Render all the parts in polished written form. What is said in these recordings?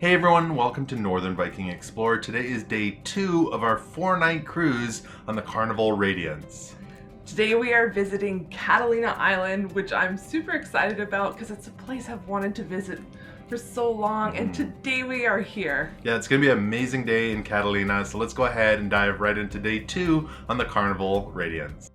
Hey everyone, welcome to Northern Viking Explorer. Today is day 2 of our 4-night cruise on the Carnival Radiance. Today we are visiting Catalina Island, which I'm super excited about because it's a place I've wanted to visit for so long, and today we are here. Yeah, it's going to be an amazing day in Catalina, so let's go ahead and dive right into day 2 on the Carnival Radiance.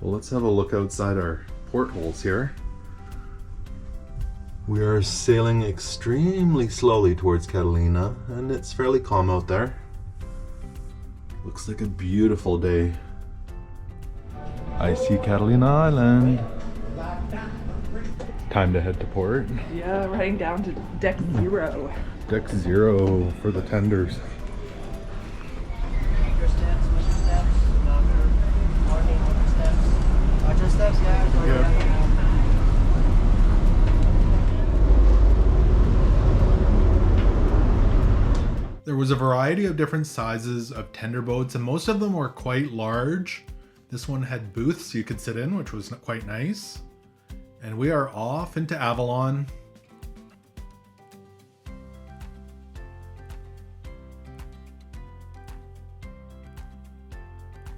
Well, let's have a look outside our portholes here. We are sailing extremely slowly towards Catalina, and it's fairly calm out there. Looks like a beautiful day. I see Catalina Island. Time to head to port. Yeah, riding down to deck 0. Deck 0 for the tenders. There was a variety of different sizes of tender boats, and most of them were quite large. This one had booths you could sit in, which was quite nice. And we are off into Avalon.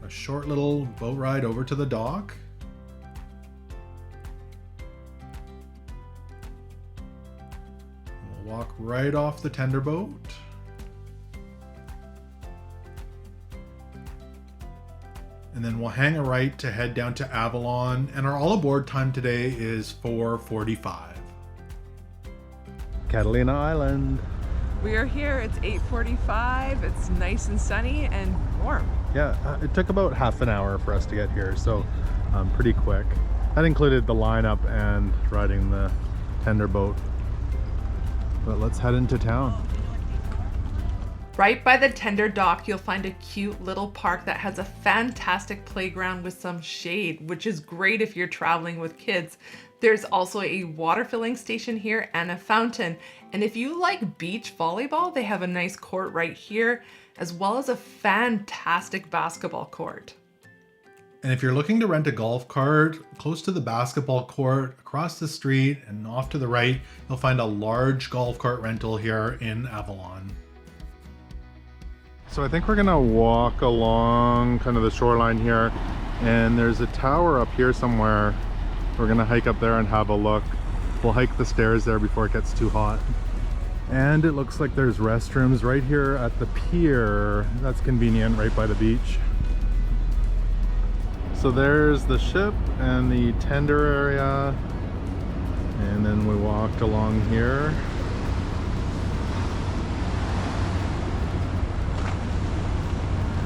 A short little boat ride over to the dock. We'll walk right off the tender boat. And then we'll hang a right to head down to Avalon, and our all aboard time today is 4:45. Catalina Island. We are here, it's 8:45, it's nice and sunny and warm. Yeah, it took about half an hour for us to get here, so pretty quick. That included the lineup and riding the tender boat. But let's head into town. Right by the tender dock, you'll find a cute little park that has a fantastic playground with some shade, which is great if you're traveling with kids. There's also a water filling station here and a fountain. And if you like beach volleyball, they have a nice court right here, as well as a fantastic basketball court. And if you're looking to rent a golf cart, close to the basketball court, across the street and off to the right, you'll find a large golf cart rental here in Avalon. So I think we're gonna walk along kind of the shoreline here, and there's a tower up here somewhere. We're gonna hike up there and have a look. We'll hike the stairs there before it gets too hot. And it looks like there's restrooms right here at the pier. That's convenient, right by the beach. So there's the ship and the tender area, and then we walked along here.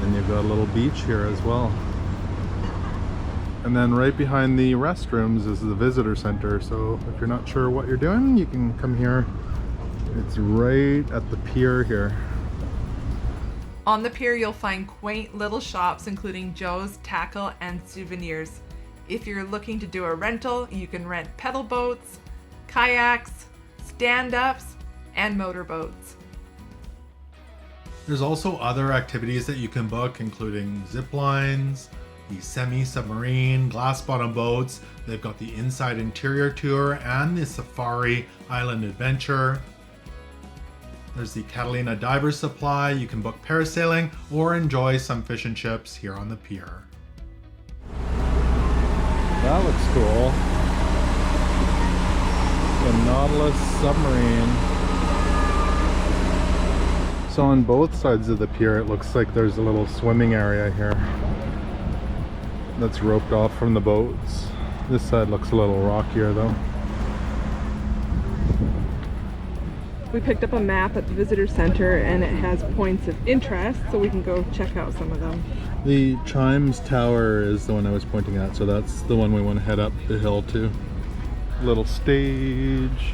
And you've got a little beach here as well. And then right behind the restrooms is the visitor center. So if you're not sure what you're doing, you can come here. It's right at the pier here. On the pier, you'll find quaint little shops, including Joe's, tackle, and souvenirs. If you're looking to do a rental, you can rent pedal boats, kayaks, stand-ups, and motorboats. There's also other activities that you can book, including zip lines, the semi-submarine, glass bottom boats. They've got the inside interior tour and the safari island adventure. There's the Catalina Divers Supply. You can book parasailing or enjoy some fish and chips here on the pier. That looks cool. The Nautilus submarine. So on both sides of the pier, it looks like there's a little swimming area here that's roped off from the boats. This side looks a little rockier though. We picked up a map at the visitor center and it has points of interest, so we can go check out some of them. The Chimes Tower is the one I was pointing at, so that's the one we want to head up the hill to. Little stage.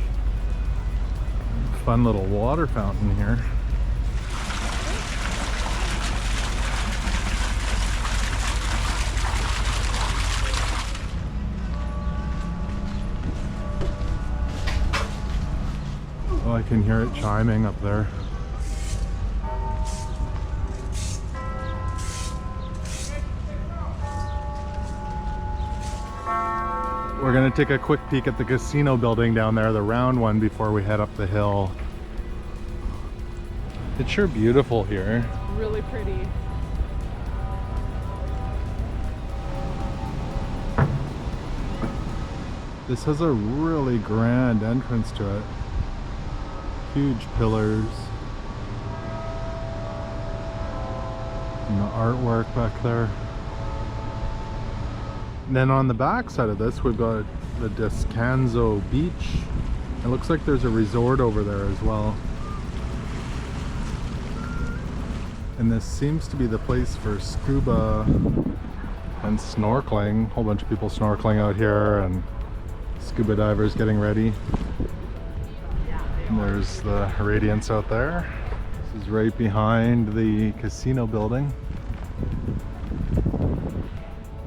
Fun little water fountain here. Oh, I can hear it chiming up there. We're gonna take a quick peek at the casino building down there, the round one, before we head up the hill. It's sure beautiful here. Really pretty. This has a really grand entrance to it. Huge pillars. And the artwork back there. And then on the back side of this, we've got the Descanso Beach. It looks like there's a resort over there as well. And this seems to be the place for scuba and snorkeling. A whole bunch of people snorkeling out here and scuba divers getting ready. And there's the Radiance out there. This is right behind the casino building.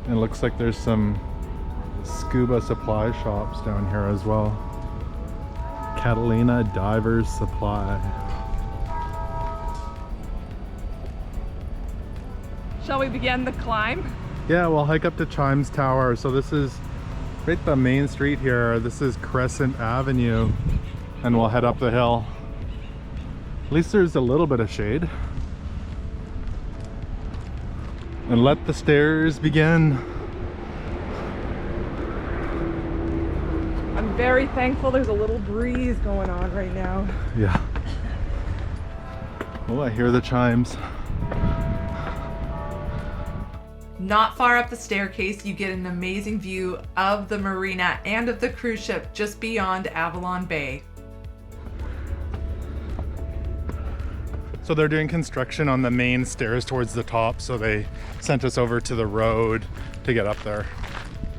And it looks like there's some scuba supply shops down here as well. Catalina Divers Supply. Shall we begin the climb? Yeah, we'll hike up to Chimes Tower. So this is right the main street here. This is Crescent Avenue. And we'll head up the hill. At least there's a little bit of shade. And let the stairs begin. I'm very thankful there's a little breeze going on right now. Yeah. Oh, I hear the chimes. Not far up the staircase, you get an amazing view of the marina and of the cruise ship just beyond Avalon Bay. So they're doing construction on the main stairs towards the top, so they sent us over to the road to get up there.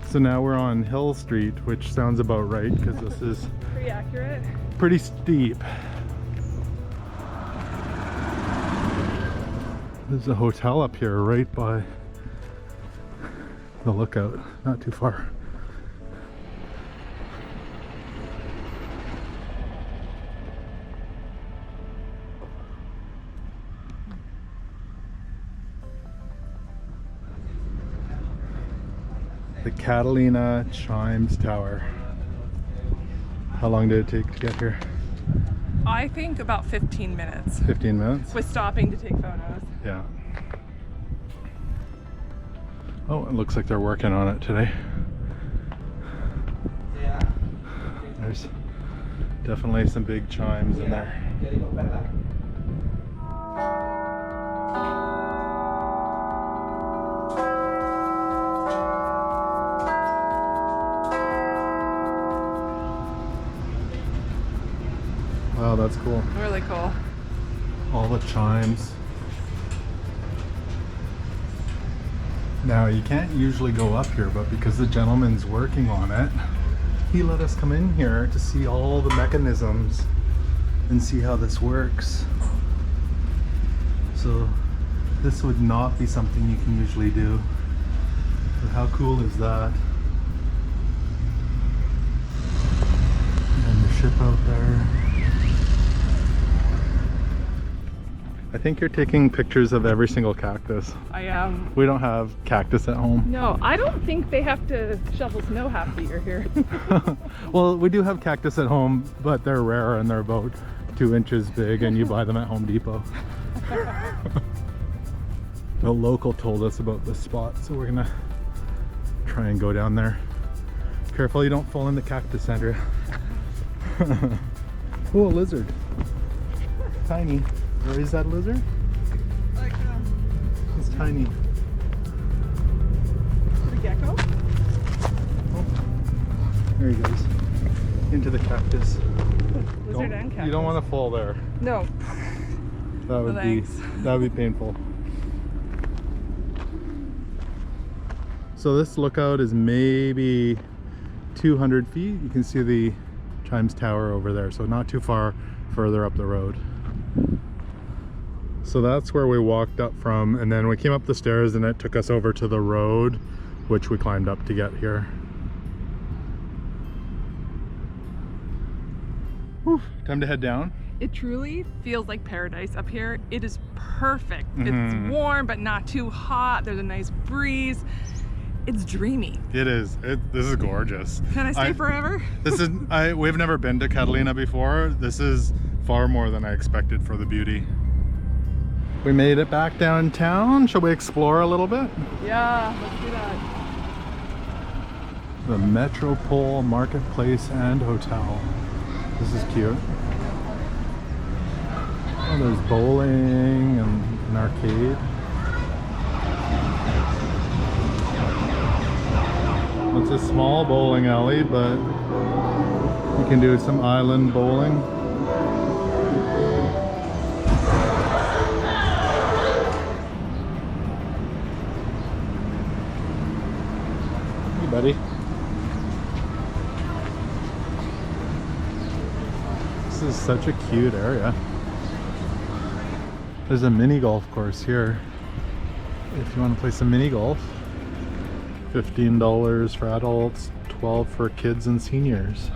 So now we're on Hill Street, which sounds about right because this is pretty accurate. Pretty steep. There's a hotel up here right by the lookout, not too far. The Catalina Chimes Tower. How long did it take to get here? I think about 15 minutes. 15 minutes? With stopping to take photos. Yeah. Oh, it looks like they're working on it today. There's definitely some big chimes in there. Wow, that's cool. Really cool. All the chimes. Now, you can't usually go up here, but because the gentleman's working on it, he let us come in here to see all the mechanisms and see how this works. So this would not be something you can usually do. But how cool is that? And the ship out there. I think you're taking pictures of every single cactus. I am. We don't have cactus at home. No, I don't think they have to shovel snow half the year here. Well, we do have cactus at home, but they're rare and they're about 2 inches big and you buy them at Home Depot. The local told us about this spot, so we're gonna try and go down there. Careful you don't fall in the cactus, Andrea. Oh, a lizard. Tiny. Where is that lizard? It's tiny. The gecko? Oh, there he goes. Into the cactus. Lizard and cactus. You don't want to fall there. No. That would be painful. So this lookout is maybe 200 feet. You can see the Chimes Tower over there, so not too far further up the road. So that's where we walked up from, and then we came up the stairs and it took us over to the road, which we climbed up to get here. Whew, time to head down. It truly feels like paradise up here. It is perfect. It's warm, but not too hot. There's a nice breeze. It's dreamy. It is. This is gorgeous. Can I stay forever? We've never been to Catalina before. This is far more than I expected for the beauty. We made it back downtown. Shall we explore a little bit? Yeah, let's do that. The Metropole Marketplace and Hotel. This is cute. Oh, there's bowling and an arcade. It's a small bowling alley, but you can do some island bowling. Hey, buddy. This is such a cute area. There's a mini golf course here if you want to play some mini golf. $15 for adults, $12 for kids and seniors.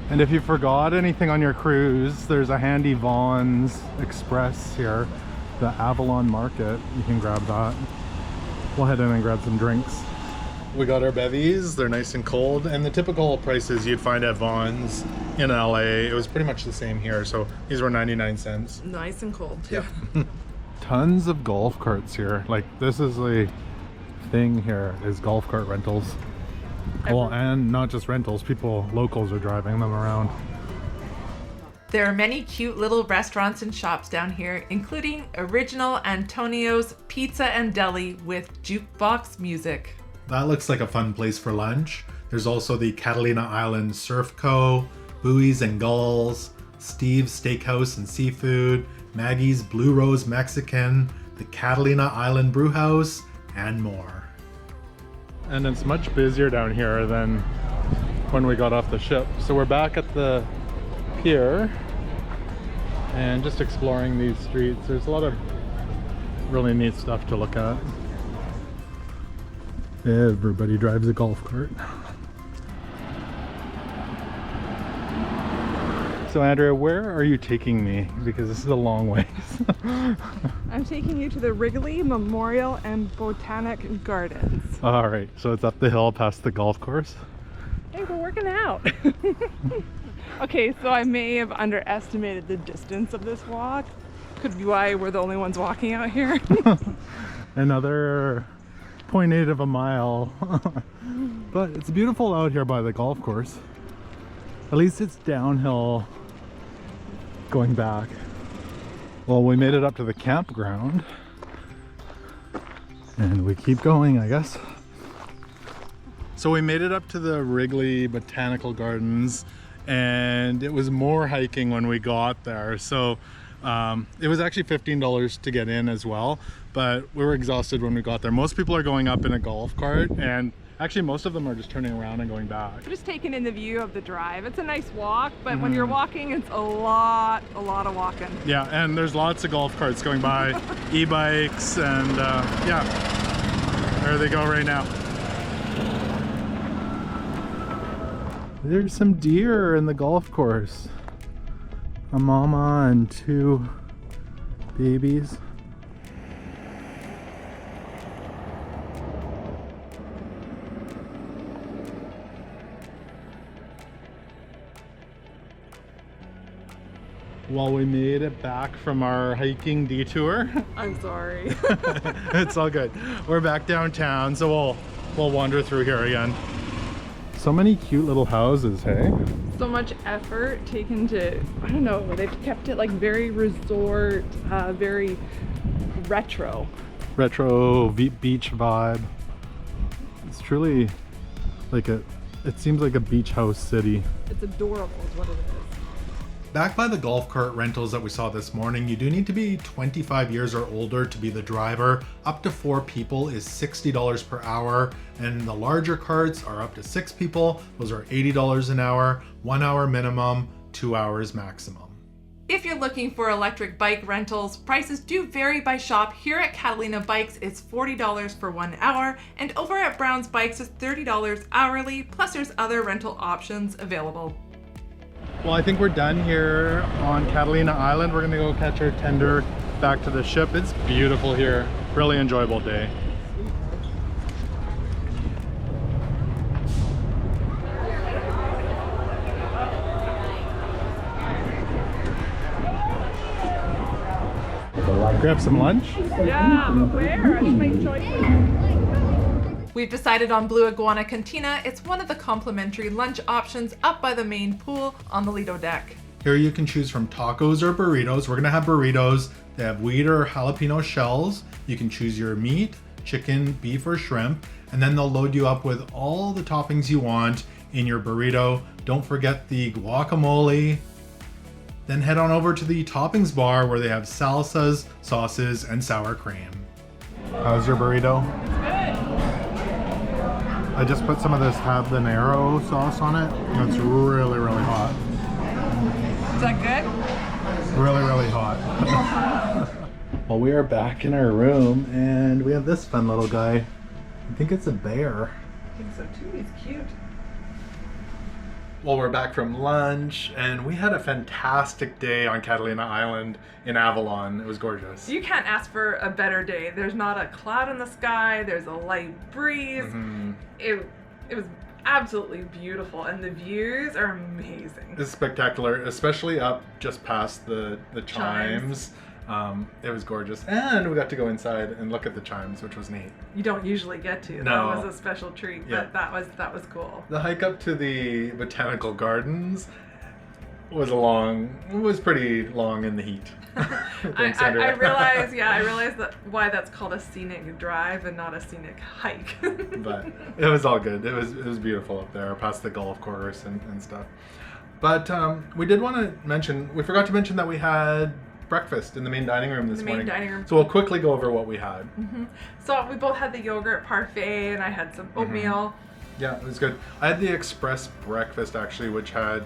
And if you forgot anything on your cruise, there's a handy Vaughn's Express here, the Avalon Market. You can grab that. We'll head in and grab some drinks. We got our bevies, they're nice and cold, and the typical prices you'd find at Vaughn's in LA, it was pretty much the same here, so these were 99 cents. Nice and cold too. Yeah. Tons of golf carts here. Like, this is a thing here, is golf cart rentals. Well, and not just rentals, locals are driving them around. There are many cute little restaurants and shops down here, including Original Antonio's Pizza and Deli with jukebox music. That looks like a fun place for lunch. There's also the Catalina Island Surf Co., Buoys and Gulls, Steve's Steakhouse and Seafood, Maggie's Blue Rose Mexican, the Catalina Island Brewhouse, and more. And it's much busier down here than when we got off the ship. So we're back at the pier and just exploring these streets. There's a lot of really neat stuff to look at. Everybody drives a golf cart. So Andrea, where are you taking me? Because this is a long ways. I'm taking you to the Wrigley Memorial and Botanic Gardens. All right, so it's up the hill past the golf course. Hey, we're working out. Okay, so I may have underestimated the distance of this walk. Could be why we're the only ones walking out here. Another 0.8 of a mile. But it's beautiful out here by the golf course. At least it's downhill going back. Well, we made it up to the campground and we keep going, I guess. So we made it up to the Wrigley Botanical Gardens and it was more hiking when we got there. So it was actually $15 to get in as well, but we were exhausted when we got there. Most people are going up in a golf cart and actually most of them are just turning around and going back. Just taking in the view of the drive. It's a nice walk, but when you're walking, it's a lot of walking. Yeah, and there's lots of golf carts going by, e-bikes, and yeah, there they go right now. There's some deer in the golf course. A mama and 2 babies. Well, we made it back from our hiking detour. I'm sorry. It's all good. We're back downtown, so we'll wander through here again. So many cute little houses, hey? So much effort taken to, I don't know, they've kept it like very resort, very retro. Retro beach vibe. It's truly like it seems like a beach house city. It's adorable is what it is. Back by the golf cart rentals that we saw this morning, you do need to be 25 years or older to be the driver. Up to 4 people is $60 per hour, and the larger carts are up to 6 people. Those are $80 an hour, 1 hour minimum, 2 hours maximum. If you're looking for electric bike rentals, prices do vary by shop. Here at Catalina Bikes, it's $40 for 1 hour, and over at Brown's Bikes, it's $30 hourly, plus there's other rental options available. Well, I think we're done here on Catalina Island. We're gonna go catch our tender back to the ship. It's beautiful here. Really enjoyable day. Grab some lunch. Yeah, but where? I should make choices. We've decided on Blue Iguana Cantina. It's one of the complimentary lunch options up by the main pool on the Lido deck. Here you can choose from tacos or burritos. We're gonna have burritos. They have wheat or jalapeno shells. You can choose your meat, chicken, beef, or shrimp, and then they'll load you up with all the toppings you want in your burrito. Don't forget the guacamole. Then head on over to the toppings bar where they have salsas, sauces, and sour cream. How's your burrito? I just put some of this habanero sauce on it, and it's really, really hot. Is that good? Really, really hot. Well, we are back in our room, and we have this fun little guy. I think it's a bear. I think so too. He's cute. Well, we're back from lunch, and we had a fantastic day on Catalina Island in Avalon. It was gorgeous. You can't ask for a better day. There's not a cloud in the sky. There's a light breeze. Mm-hmm. It was absolutely beautiful, and the views are amazing. It's spectacular, especially up just past the chimes. It was gorgeous, and we got to go inside and look at the chimes, which was neat. You don't usually get to. No. That was a special treat. Yeah. But that was cool. The hike up to the botanical gardens was pretty long in the heat. Thanks, Andrea. I realized that why that's called a scenic drive and not a scenic hike. But it was all good. It was beautiful up there, past the golf course and stuff. But we forgot to mention that we had breakfast in the main dining room this morning. So we'll quickly go over what we had. Mm-hmm. So we both had the yogurt parfait, and I had some oatmeal. Yeah, it was good. I had the express breakfast actually, which had,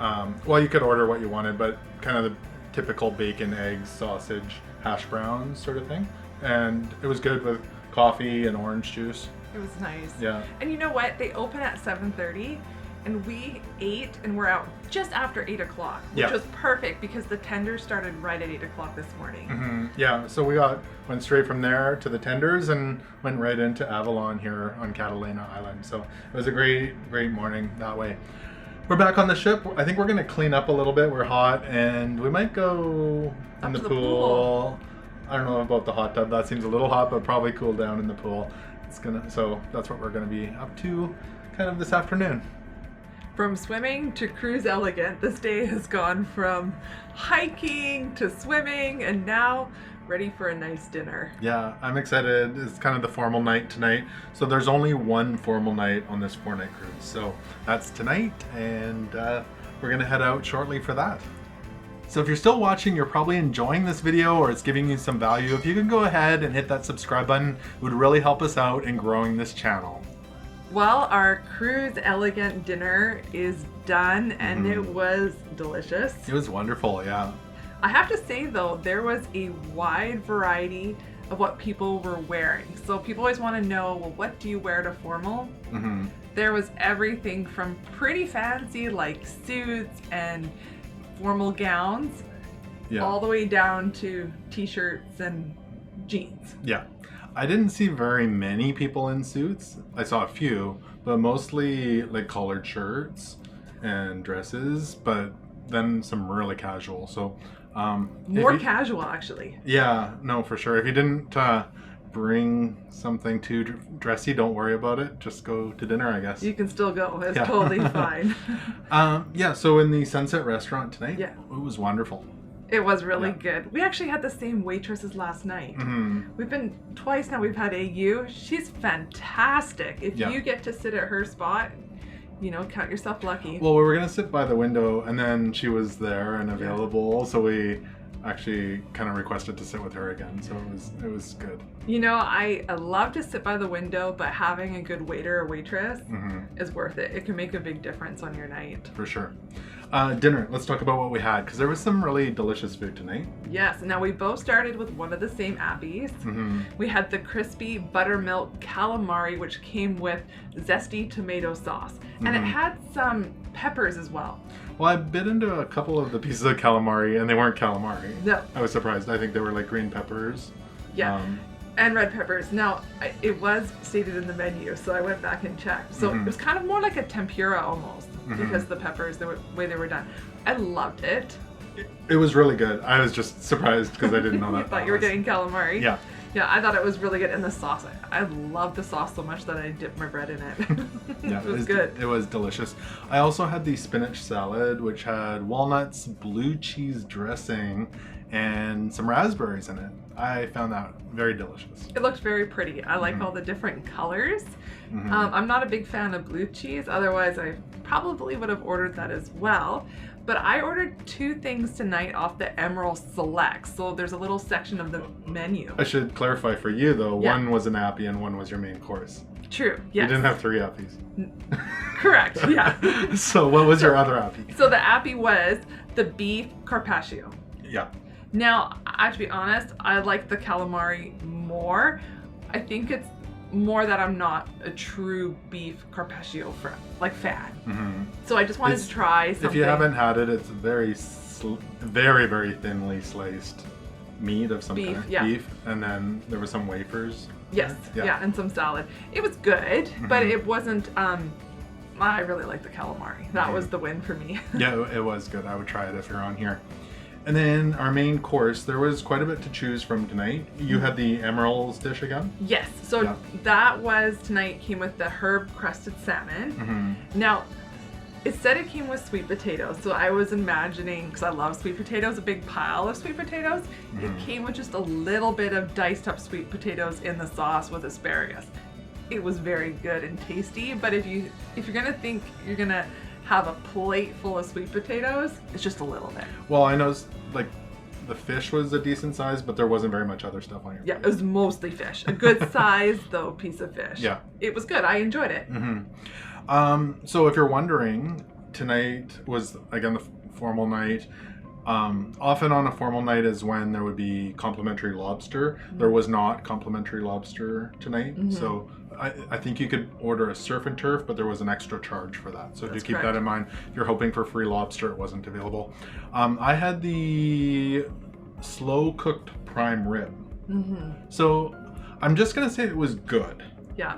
you could order what you wanted, but kind of the typical bacon, eggs, sausage, hash browns sort of thing. And it was good with coffee and orange juice. It was nice. Yeah. And you know what? They open at 7:30. And we ate and we're out just after 8 o'clock, which was perfect because the tenders started right at 8 o'clock this morning. Mm-hmm. Yeah, so we went straight from there to the tenders and went right into Avalon here on Catalina Island. So it was a great morning that way. We're back on the ship. I think we're going to clean up a little bit. We're hot, and we might go in the pool. I don't know about the hot tub. That seems a little hot, but probably cool down in the pool. So that's what we're going to be up to kind of this afternoon. From swimming to cruise elegant, this day has gone from hiking to swimming and now ready for a nice dinner. Yeah, I'm excited. It's kind of the formal night tonight. So there's only one formal night on this 4-night cruise. So that's tonight, and we're gonna head out shortly for that. So if you're still watching, you're probably enjoying this video or it's giving you some value. If you can go ahead and hit that subscribe button, it would really help us out in growing this channel. Well, our cruise elegant dinner is done and it was delicious. It was wonderful, yeah. I have to say though, there was a wide variety of what people were wearing. So people always want to know, well, what do you wear to formal? Mm-hmm. There was everything from pretty fancy like suits and formal gowns, all the way down to t-shirts and jeans. Yeah. I didn't see very many people in suits. I saw a few, but mostly like collared shirts and dresses, but then some really casual. So more casual actually. Yeah, no, for sure. If you didn't bring something too dressy, don't worry about it. Just go to dinner, I guess. You can still go. It's totally fine. So in the Sunset restaurant tonight, it was wonderful. It was really good. We actually had the same waitress as last night. Mm-hmm. We've been twice now. We've had AU. She's fantastic. If you get to sit at her spot, count yourself lucky. Well, we were going to sit by the window, and then she was there and available, so we actually kind of requested to sit with her again, so it was good. I love to sit by the window, but having a good waiter or waitress is worth it. It can make a big difference on your night. For sure. Dinner, let's talk about what we had, because there was some really delicious food tonight. Yes, now we both started with one of the same Abbeys. Mm-hmm. We had the crispy buttermilk calamari, which came with zesty tomato sauce. And it had some peppers as well. Well, I bit into a couple of the pieces of calamari, and they weren't calamari. No. I was surprised. I think they were like green peppers. Yeah. And red peppers. Now, it was stated in the menu, so I went back and checked. So it was kind of more like a tempura almost, because the peppers, the way they were done. I loved it. It was really good. I was just surprised because I didn't know that. You thought you were getting calamari? Yeah. Yeah, I thought it was really good. And the sauce, I love the sauce so much that I dipped my bread in it. Yeah, it was good. It was delicious. I also had the spinach salad, which had walnuts, blue cheese dressing, and some raspberries in it. I found that very delicious. It looked very pretty. I like all the different colors. I'm not a big fan of blue cheese. Otherwise, I probably would have ordered that as well. But I ordered 2 things tonight off the Emerald Select. So there's a little section of the menu. I should clarify for you though, Yeah. one was an appy and one was your main course. True, yes. You didn't have 3 appies. Correct, yeah. So what was your other appy? So the appy was the beef carpaccio. Yeah. Now, I have to be honest, I like the calamari more. I think it's more that I'm not a true beef carpaccio fan. So I just wanted to try something. If you haven't had it, it's very, very, very thinly sliced meat of some Beef, kind. yeah. Beef, and then there were some wafers. Yes, yeah, and some salad. It was good, but it wasn't, I really like the calamari. That was the win for me. Yeah, it was good. I would try it if you're on here. And then our main course, there was quite a bit to choose from tonight. You had the emeralds dish again? Yes, so Yeah. that was tonight, came with the herb crusted salmon. Now, it said it came with sweet potatoes, so I was imagining, because I love sweet potatoes, a big pile of sweet potatoes. It came with just a little bit of diced up sweet potatoes in the sauce with asparagus. It was very good and tasty, but if you're gonna think you're gonna have a plate full of sweet potatoes, it's just a little bit. Well, I know like the fish was a decent size, but there wasn't very much other stuff on your Yeah, plate. it was mostly fish. A good size, though, piece of fish. Yeah. It was good. I enjoyed it. So if you're wondering, tonight was again the formal night. Often on a formal night is when there would be complimentary lobster. There was not complimentary lobster tonight, so I think you could order a surf and turf, but there was an extra charge for that. So do That's keep correct. that in mind. If you're hoping for free lobster, it wasn't available. I had the slow cooked prime rib. So I'm just gonna say it was good. Yeah.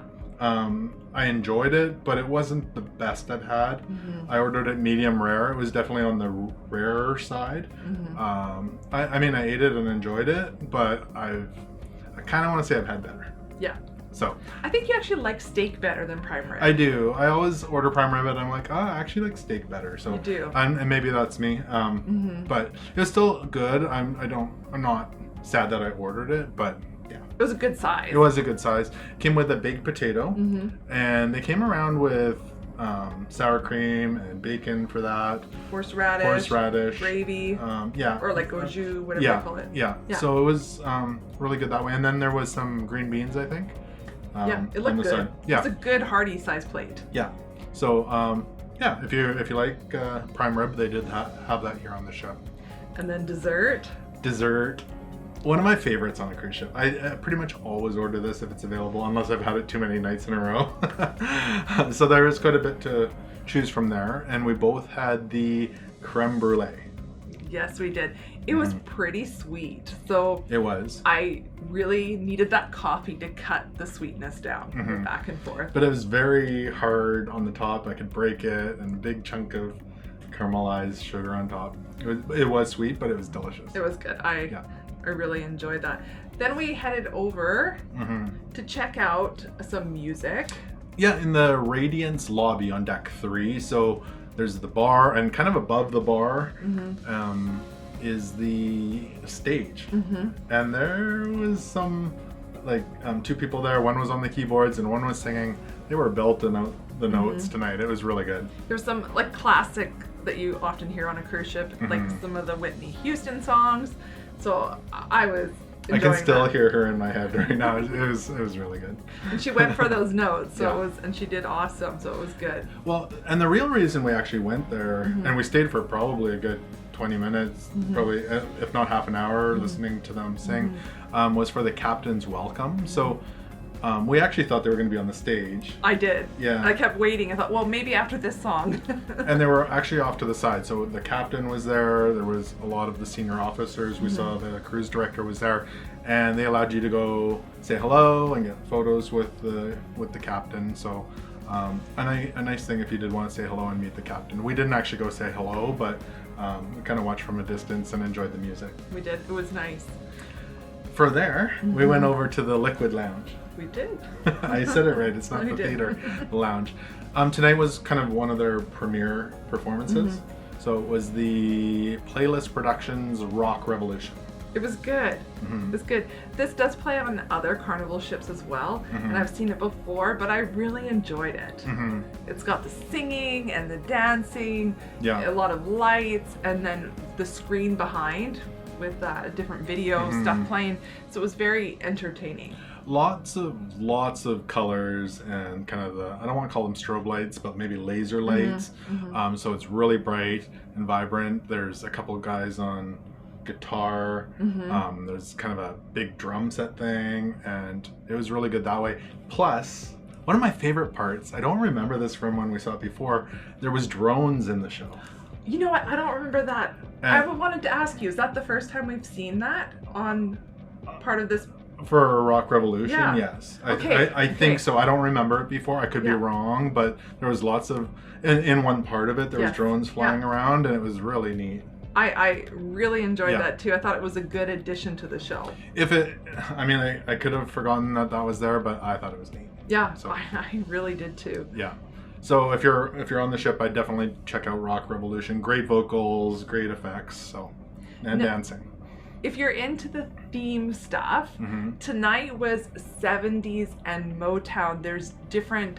I enjoyed it, but it wasn't the best I've had. I ordered it medium rare. It was definitely on the rarer side. I mean, I ate it and enjoyed it, but I kind of want to say I've had better. Yeah. So I think you actually like steak better than prime rib. I do. I always order prime rib, and I'm like, oh, I actually like steak better. So You do. and maybe that's me. But it was still good. I'm not sad that I ordered it, but yeah. It was a good size. It was a good size. Came with a baked potato, and they came around with sour cream and bacon for that. Horseradish. Gravy. Yeah. Or like au jus, whatever yeah, you call it. yeah. Yeah. So it was really good that way. And then there was some green beans, I think. Yeah, it on looked the good. side. Yeah. It's a good hearty size plate. Yeah. So yeah, if you like prime rib, they did have that here on the show. And then dessert. Dessert. One of my favorites on a cruise ship. I pretty much always order this if it's available, unless I've had it too many nights in a row. So there is quite a bit to choose from there, and we both had the creme brulee. Yes, we did. It was pretty sweet. So It was. I really needed that coffee to cut the sweetness down back and forth. But it was very hard on the top. I could break it, and a big chunk of caramelized sugar on top. It was sweet, but it was delicious. It was good. I really enjoyed that. Then we headed over to check out some music. Yeah, in the Radiance lobby on deck 3. So there's the bar, and kind of above the bar is the stage. And there was some, like, 2 people there. One was on the keyboards and one was singing. They were belting out the notes tonight. It was really good. There's some like classic that you often hear on a cruise ship, like some of the Whitney Houston songs. So I was I enjoying can still that. hear her in my head right now. It was really good. And she went for those notes, so Yeah. it was, and she did awesome, so it was good. Well, and the real reason we actually went there, and we stayed for probably a good 20 minutes, probably, if not half an hour, listening to them sing, was for the captain's welcome. So We actually thought they were going to be on the stage. I did. Yeah. I kept waiting. I thought, well, maybe after this song. And they were actually off to the side. So the captain was there. There was a lot of the senior officers. We saw the cruise director was there. And they allowed you to go say hello and get photos with the captain. So a nice thing if you did want to say hello and meet the captain. We didn't actually go say hello, but we kind of watched from a distance and enjoyed the music. We did. It was nice. For there, we went over to the Liquid Lounge. We did. I said it right. It's not We the did. theater, the lounge. Tonight was kind of one of their premiere performances. So it was the Playlist Productions Rock Revolution. It was good. It was good. This does play on other Carnival ships as well, and I've seen it before, but I really enjoyed it. It's got the singing and the dancing, Yeah. a lot of lights, and then the screen behind with different video stuff playing. So it was very entertaining. Lots of colors and kind of I don't want to call them strobe lights, but maybe laser lights. So it's really bright and vibrant. There's a couple guys on guitar. There's kind of a big drum set thing, and it was really good that way. Plus, one of my favorite parts, I don't remember this from when we saw it before, there was drones in the show. You know what? I don't remember that. And- I wanted to ask you, is that the first time we've seen that on part of this? For Rock Revolution, Yeah. yes. Okay, I think so. I don't remember it before. I could be Yeah. wrong, but there was lots of, in one part of it, there was Yes. drones flying around, and it was really neat. I really enjoyed Yeah. that too. I thought it was a good addition to the show. I could have forgotten that was there, but I thought it was neat. Yeah, So- I really did too. Yeah. So if you're on the ship, I'd definitely check out Rock Revolution. Great vocals, great effects, and No. dancing. If you're into the theme stuff, tonight was 70s and Motown. There's different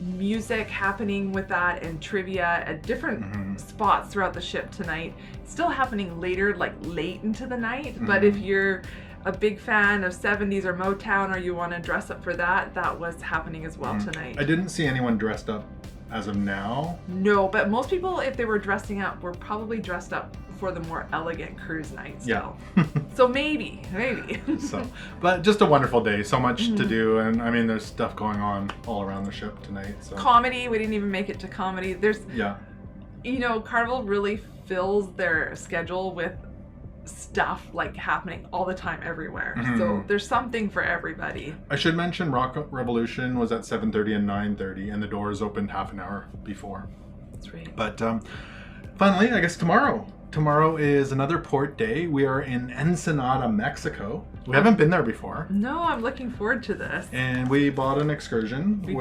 music happening with that and trivia at different spots throughout the ship tonight. Still happening later, like late into the night. But if you're a big fan of 70s or Motown, or you want to dress up for that, that was happening as well tonight. I didn't see anyone dressed up as of now. No, but most people, if they were dressing up, were probably dressed up for the more elegant cruise nights. Yeah. So maybe. So, but just a wonderful day. So much to do, and I mean, there's stuff going on all around the ship tonight. So Comedy, we didn't even make it to comedy. There's, yeah, Carnival really fills their schedule with stuff like happening all the time everywhere. So there's something for everybody. I should mention Rock Revolution was at 7:30 and 9:30, and the doors opened half an hour before. That's right. But finally, I guess tomorrow. Tomorrow is another port day. We are in Ensenada, Mexico. We haven't been there before. No, I'm looking forward to this. And we bought an excursion We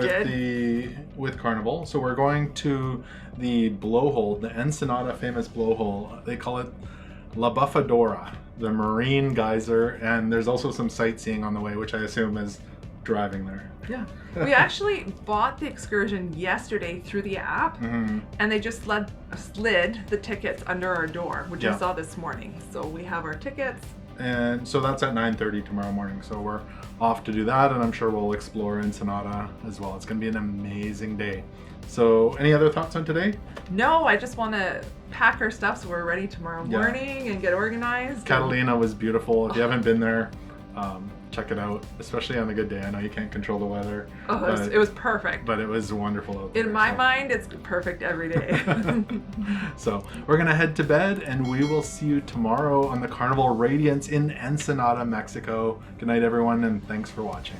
with Carnival. So we're going to the blowhole, the Ensenada famous blowhole. They call it La Bufadora, the marine geyser, and there's also some sightseeing on the way, which I assume is driving there. Yeah. We actually bought the excursion yesterday through the app, and they just slid the tickets under our door, which Yeah. I saw this morning. So we have our tickets. And so that's at 9:30 tomorrow morning. So we're off to do that, and I'm sure we'll explore Ensenada as well. It's going to be an amazing day. So any other thoughts on today? No, I just want to pack our stuff so we're ready tomorrow Yeah. morning and get organized. Catalina was beautiful. If you haven't been there, check it out, especially on a good day. I know you can't control the weather. Oh, it was perfect. But it was wonderful out there. In my so. mind, it's perfect every day. So we're going to head to bed, and we will see you tomorrow on the Carnival Radiance in Ensenada, Mexico. Good night, everyone, and thanks for watching.